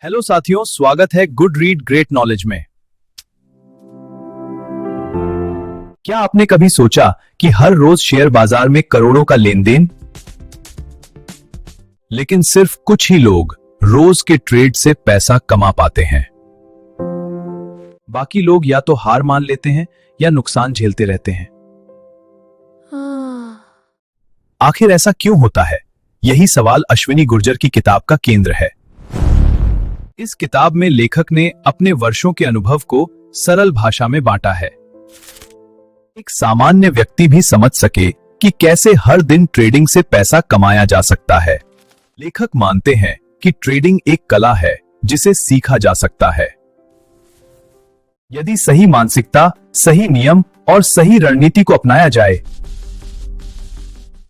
Hello साथियों, स्वागत है गुड रीड ग्रेट नॉलेज में। क्या आपने कभी सोचा कि हर रोज शेयर बाजार में करोड़ों का लेन देन, लेकिन सिर्फ कुछ ही लोग रोज के ट्रेड से पैसा कमा पाते हैं। बाकी लोग या तो हार मान लेते हैं या नुकसान झेलते रहते हैं। आखिर ऐसा क्यों होता है? यही सवाल अश्विनी गुर्जर की किताब का केंद्र है। इस किताब में लेखक ने अपने वर्षों के अनुभव को सरल भाषा में बांटा है, एक सामान्य व्यक्ति भी समझ सके कि कैसे हर दिन ट्रेडिंग से पैसा कमाया जा सकता है। लेखक मानते हैं कि ट्रेडिंग एक कला है जिसे सीखा जा सकता है, यदि सही मानसिकता, सही नियम और सही रणनीति को अपनाया जाए।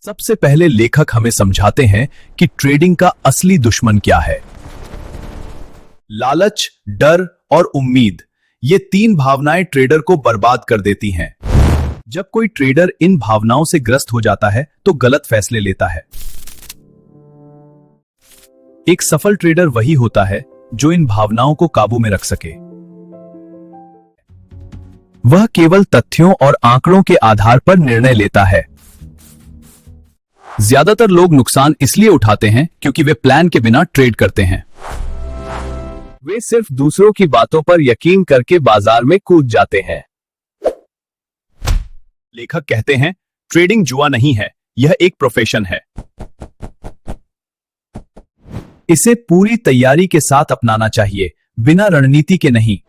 सबसे पहले लेखक हमें समझाते हैं कि ट्रेडिंग का असली दुश्मन क्या है। लालच, डर और उम्मीद, ये तीन भावनाएं ट्रेडर को बर्बाद कर देती हैं। जब कोई ट्रेडर इन भावनाओं से ग्रस्त हो जाता है तो गलत फैसले लेता है। एक सफल ट्रेडर वही होता है जो इन भावनाओं को काबू में रख सके। वह केवल तथ्यों और आंकड़ों के आधार पर निर्णय लेता है। ज्यादातर लोग नुकसान इसलिए उठाते हैं क्योंकि वे प्लान के बिना ट्रेड करते हैं। वे सिर्फ दूसरों की बातों पर यकीन करके बाजार में कूद जाते हैं। लेखक कहते हैं, ट्रेडिंग जुआ नहीं है, यह एक प्रोफेशन है। इसे पूरी तैयारी के साथ अपनाना चाहिए, बिना रणनीति के नहीं।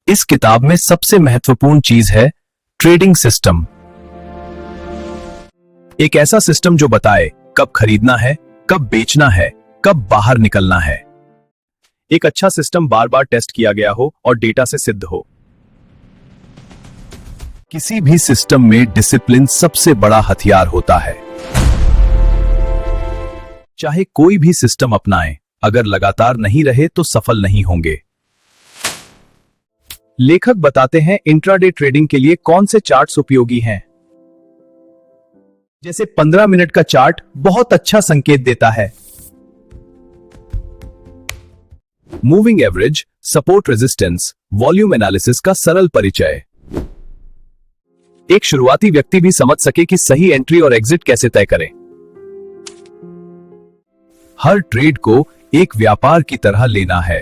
इस किताब में सबसे महत्वपूर्ण चीज है ट्रेडिंग सिस्टम। एक ऐसा सिस्टम जो बताए कब खरीदना है, कब बेचना है, कब बाहर निकलना है। एक अच्छा सिस्टम बार बार टेस्ट किया गया हो और डेटा से सिद्ध हो। किसी भी सिस्टम में डिसिप्लिन सबसे बड़ा हथियार होता है। चाहे कोई भी सिस्टम अपनाएं, अगर लगातार नहीं रहे तो सफल नहीं होंगे। लेखक बताते हैं इंट्राडे ट्रेडिंग के लिए कौन से चार्ट्स उपयोगी हैं। जैसे 15 मिनट का चार्ट बहुत अच्छा संकेत देता है। Moving average, support resistance, volume analysis का सरल परिचय। एक शुरुआती व्यक्ति भी समझ सके कि सही एंट्री और एग्जिट कैसे तय करें। हर ट्रेड को एक व्यापार की तरह लेना है।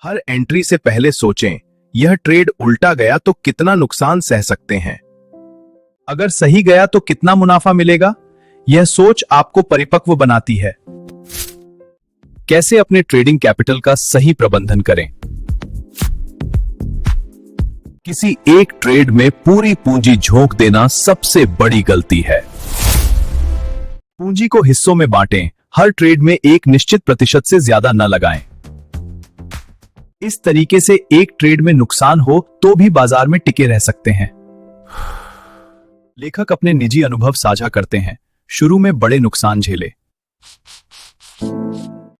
हर एंट्री से पहले सोचें, यह ट्रेड उल्टा गया तो कितना नुकसान सह सकते हैं। अगर सही गया तो कितना मुनाफा मिलेगा। यह सोच आपको परिपक्व बनाती है। कैसे अपने ट्रेडिंग कैपिटल का सही प्रबंधन करें। किसी एक ट्रेड में पूरी पूंजी झोंक देना सबसे बड़ी गलती है। पूंजी को हिस्सों में बांटें, हर ट्रेड में एक निश्चित प्रतिशत से ज्यादा न लगाएं। इस तरीके से एक ट्रेड में नुकसान हो तो भी बाजार में टिके रह सकते हैं। लेखक अपने निजी अनुभव साझा करते हैं। शुरू में बड़े नुकसान झेले,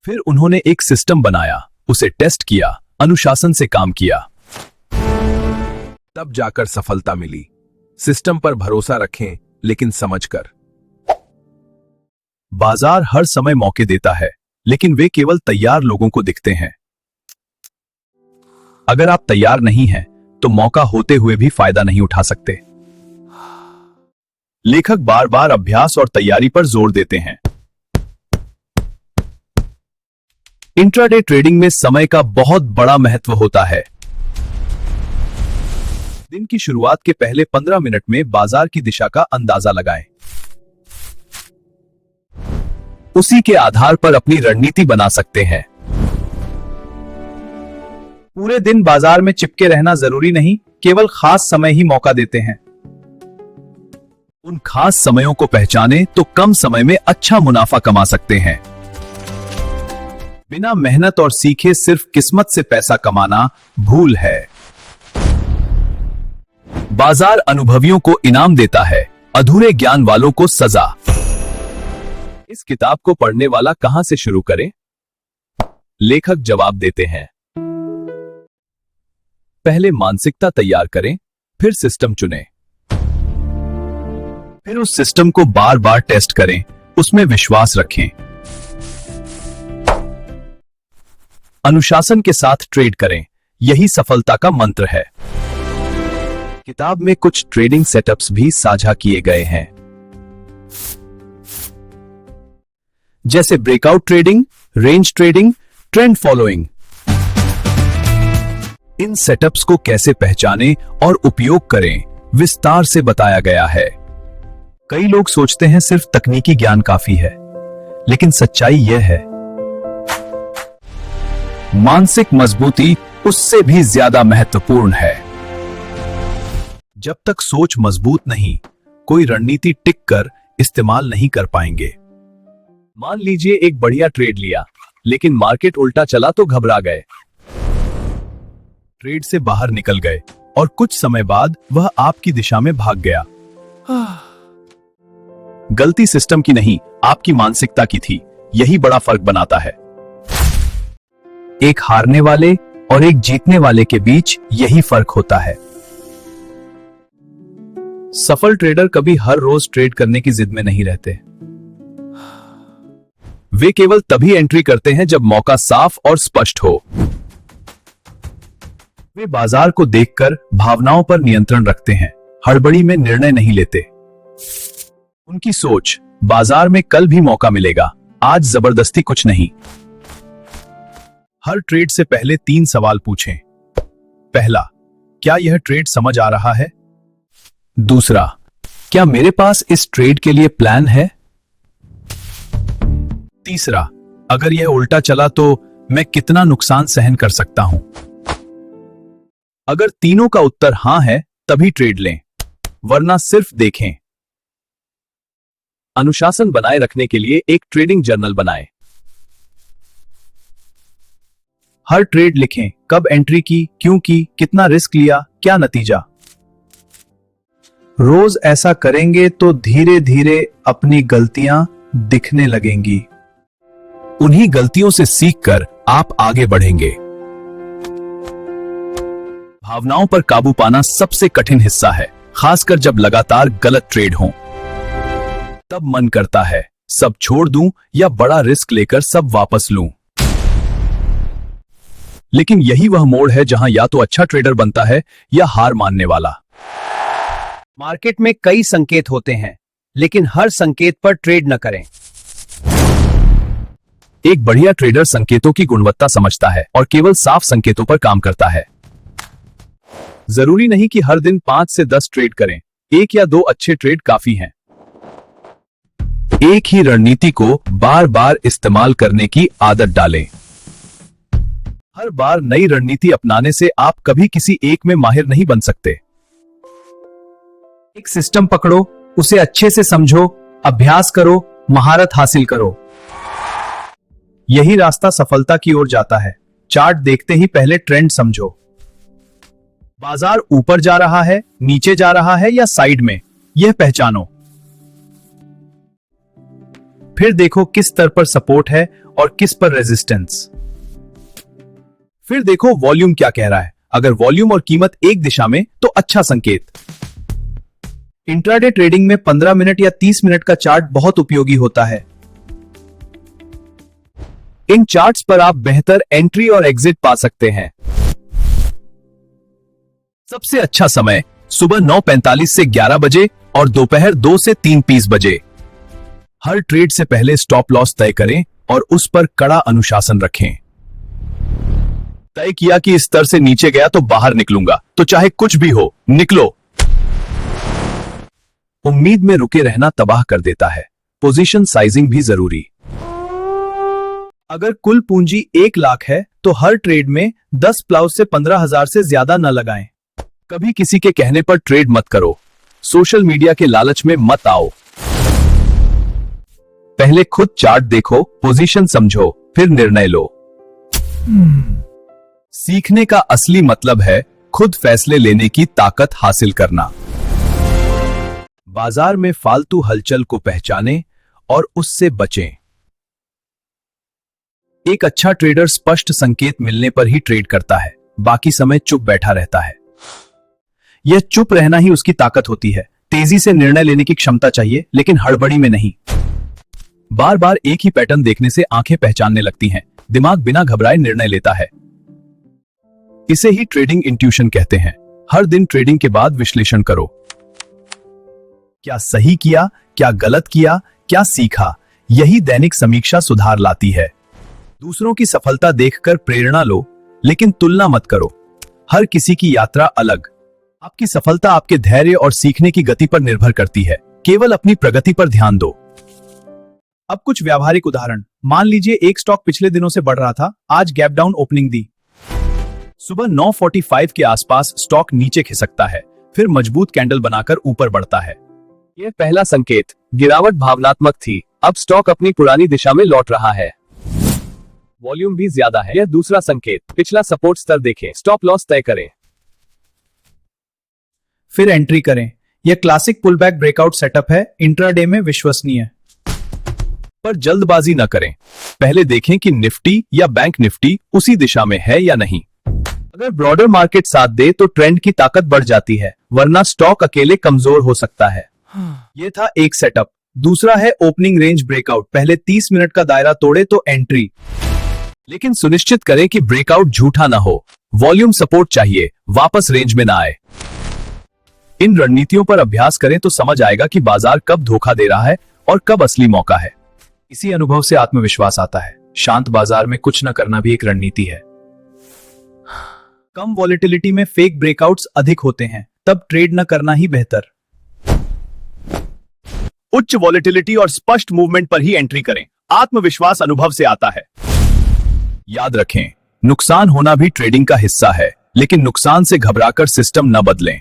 फिर उन्होंने एक सिस्टम बनाया, उसे टेस्ट किया, अनुशासन से काम किया, तब जाकर सफलता मिली। सिस्टम पर भरोसा रखें, लेकिन समझकर। बाजार हर समय मौके देता है, लेकिन वे केवल तैयार लोगों को दिखते हैं। अगर आप तैयार नहीं हैं, तो मौका होते हुए भी फायदा नहीं उठा सकते। लेखक बार बार अभ्यास और तैयारी पर जोर देते हैं। इंट्राडे ट्रेडिंग में समय का बहुत बड़ा महत्व होता है। दिन की शुरुआत के पहले 15 मिनट में बाजार की दिशा का अंदाजा लगाएं। उसी के आधार पर अपनी रणनीति बना सकते हैं। पूरे दिन बाजार में चिपके रहना जरूरी नहीं, केवल खास समय ही मौका देते हैं। उन खास समयों को पहचानें तो कम समय में अच्छा मुनाफा कमा सकते हैं। बिना मेहनत और सीखे सिर्फ किस्मत से पैसा कमाना भूल है। बाजार अनुभवियों को इनाम देता है, अधूरे ज्ञान वालों को सजा। इस किताब को पढ़ने वाला कहां से शुरू करें? लेखक जवाब देते हैं। पहले मानसिकता तैयार करें, फिर सिस्टम चुनें, फिर उस सिस्टम को बार बार टेस्ट करें, उसमें विश्वास रखें। अनुशासन के साथ ट्रेड करें, यही सफलता का मंत्र है। किताब में कुछ ट्रेडिंग सेटअप्स भी साझा किए गए हैं, जैसे breakout trading, range trading, trend following. इन सेटअप्स को कैसे पहचानें और उपयोग करें, विस्तार से बताया गया है। कई लोग सोचते हैं सिर्फ तकनीकी ज्ञान काफी है, लेकिन सच्चाई यह है, मानसिक मजबूती उससे भी ज्यादा महत्वपूर्ण है। जब तक सोच मजबूत नहीं, कोई रणनीति टिक कर इस्तेमाल नहीं कर पाएंगे। मान लीजिए एक बढ़िया ट्रेड लिया, लेकिन मार्केट उल्टा चला तो घबरा गए, ट्रेड से बाहर निकल गए और कुछ समय बाद वह आपकी दिशा में भाग गया। गलती सिस्टम की नहीं, आपकी मानसिकता की थी। यही बड़ा फर्क बनाता है। एक हारने वाले और एक जीतने वाले के बीच यही फर्क होता है। सफल ट्रेडर कभी हर रोज ट्रेड करने की जिद में नहीं रहते। वे केवल तभी एंट्री करते हैं जब मौका साफ और स्पष्ट हो। वे बाजार को देखकर भावनाओं पर नियंत्रण रखते हैं, हड़बड़ी में निर्णय नहीं लेते। उनकी सोच, बाजार में कल भी मौका मिलेगा, आज जबरदस्ती कुछ नहीं। हर ट्रेड से पहले 3 सवाल पूछें। पहला, क्या यह ट्रेड समझ आ रहा है? दूसरा, क्या मेरे पास इस ट्रेड के लिए प्लान है? तीसरा, अगर यह उल्टा चला तो मैं कितना नुकसान सहन कर सकता हूं? अगर तीनों का उत्तर हां है, तभी ट्रेड लें, वरना सिर्फ देखें। अनुशासन बनाए रखने के लिए एक ट्रेडिंग जर्नल बनाएं। हर ट्रेड लिखें, कब एंट्री की, क्यों की, कितना रिस्क लिया, क्या नतीजा। रोज ऐसा करेंगे तो धीरे धीरे अपनी गलतियां दिखने लगेंगी। उन्हीं गलतियों से सीखकर आप आगे बढ़ेंगे। भावनाओं पर काबू पाना सबसे कठिन हिस्सा है, खासकर जब लगातार गलत ट्रेड हो। तब मन करता है सब छोड़ दूं या बड़ा रिस्क लेकर सब वापस लूं। लेकिन यही वह मोड़ है जहां या तो अच्छा ट्रेडर बनता है या हार मानने वाला। मार्केट में कई संकेत होते हैं, लेकिन हर संकेत पर ट्रेड न करें। एक बढ़िया ट्रेडर संकेतों की गुणवत्ता समझता है और केवल साफ संकेतों पर काम करता है। जरूरी नहीं कि हर दिन 5 से 10 ट्रेड करें, 1 या 2 अच्छे ट्रेड काफी हैं। एक ही रणनीति को बार बार इस्तेमाल करने की आदत डालें। हर बार नई रणनीति अपनाने से आप कभी किसी एक में माहिर नहीं बन सकते। एक सिस्टम पकड़ो, उसे अच्छे से समझो, अभ्यास करो, महारत हासिल करो। यही रास्ता सफलता की ओर जाता है। चार्ट देखते ही पहले ट्रेंड समझो। बाजार ऊपर जा रहा है, नीचे जा रहा है या साइड में, यह पहचानो। फिर देखो किस स्तर पर सपोर्ट है और किस पर रेजिस्टेंस। फिर देखो वॉल्यूम क्या कह रहा है। अगर वॉल्यूम और कीमत एक दिशा में तो अच्छा संकेत। इंट्राडे ट्रेडिंग में 15 मिनट या 30 मिनट का चार्ट बहुत उपयोगी होता है। इन चार्ट्स पर आप बेहतर एंट्री और एग्जिट पा सकते हैं। सबसे अच्छा समय सुबह 9:45 से 11 बजे और दोपहर 2 से 3:30 बजे। हर ट्रेड से पहले स्टॉप लॉस तय करें और उस पर कड़ा अनुशासन रखें। तय किया कि इस स्तर से नीचे गया तो बाहर निकलूंगा, तो चाहे कुछ भी हो निकलो। उम्मीद में रुके रहना तबाह कर देता है। पोजीशन साइजिंग भी जरूरी। अगर कुल पूंजी 1 लाख है तो हर ट्रेड में 10 प्लाउस से 15,000 से ज्यादा न लगाएं। कभी किसी के कहने पर ट्रेड मत करो। सोशल मीडिया के लालच में मत आओ। पहले खुद चार्ट देखो, पोजीशन समझो, फिर निर्णय लो। सीखने का असली मतलब है खुद फैसले लेने की ताकत हासिल करना। बाजार में फालतू हलचल को पहचानें और उससे बचें। एक अच्छा ट्रेडर स्पष्ट संकेत मिलने पर ही ट्रेड करता है, बाकी समय चुप बैठा रहता है। यह चुप रहना ही उसकी ताकत होती है। तेजी से निर्णय लेने की क्षमता चाहिए, लेकिन हड़बड़ी में नहीं। बार बार एक ही पैटर्न देखने से आंखें पहचानने लगती हैं, दिमाग बिना घबराए निर्णय लेता है। इसे ही ट्रेडिंग इंट्यूशन कहते हैं। हर दिन ट्रेडिंग के बाद विश्लेषण करो, क्या सही किया, क्या गलत किया, क्या सीखा। यही दैनिक समीक्षा सुधार लाती है। दूसरों की सफलता देखकर प्रेरणा लो, लेकिन तुलना मत करो। हर किसी की यात्रा अलग। आपकी सफलता आपके धैर्य और सीखने की गति पर निर्भर करती है। केवल अपनी प्रगति पर ध्यान दो। अब कुछ व्यावहारिक उदाहरण। मान लीजिए एक स्टॉक पिछले दिनों से बढ़ रहा था, आज गैप डाउन ओपनिंग दी। सुबह 9:45 के आसपास स्टॉक नीचे खिसकता है, फिर मजबूत कैंडल बनाकर ऊपर बढ़ता है। यह पहला संकेत, गिरावट भावनात्मक थी, अब स्टॉक अपनी पुरानी दिशा में लौट रहा है। वॉल्यूम भी ज्यादा है। यह दूसरा संकेत, पिछला सपोर्ट स्तर देखें, स्टॉप लॉस तय करें, फिर एंट्री करें। यह क्लासिक पुलबैक ब्रेकआउट सेटअप है, इंट्राडे में विश्वसनीय। पर जल्दबाजी न करें। पहले देखें कि निफ्टी या बैंक निफ्टी उसी दिशा में है या नहीं। अगर ब्रॉडर मार्केट साथ दे तो ट्रेंड की ताकत बढ़ जाती है, वरना स्टॉक अकेले कमजोर हो सकता है। यह था एक सेटअप। दूसरा है ओपनिंग रेंज ब्रेकआउट। पहले 30 मिनट का दायरा तोड़े तो एंट्री, लेकिन सुनिश्चित करें कि ब्रेकआउट झूठा ना हो। वॉल्यूम सपोर्ट चाहिए, वापस रेंज में ना आए। इन रणनीतियों पर अभ्यास करें तो समझ आएगा कि बाजार कब धोखा दे रहा है और कब असली मौका है। इसी अनुभव से आत्मविश्वास आता है। शांत बाजार में कुछ न करना भी एक रणनीति है। कम वॉलेटिलिटी में फेक ब्रेकआउट्स अधिक होते हैं, तब ट्रेड न करना ही बेहतर। उच्च वॉलेटिलिटी और स्पष्ट मूवमेंट पर ही एंट्री करें। आत्मविश्वास अनुभव से आता है। याद रखें, नुकसान होना भी ट्रेडिंग का हिस्सा है, लेकिन नुकसान से घबराकर सिस्टम न बदलें।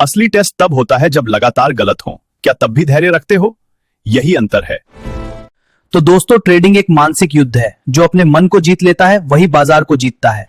असली टेस्ट तब होता है जब लगातार गलत हो। क्या तब भी धैर्य रखते हो? यही अंतर है। तो दोस्तों, ट्रेडिंग एक मानसिक युद्ध है। जो अपने मन को जीत लेता है वही बाजार को जीतता है।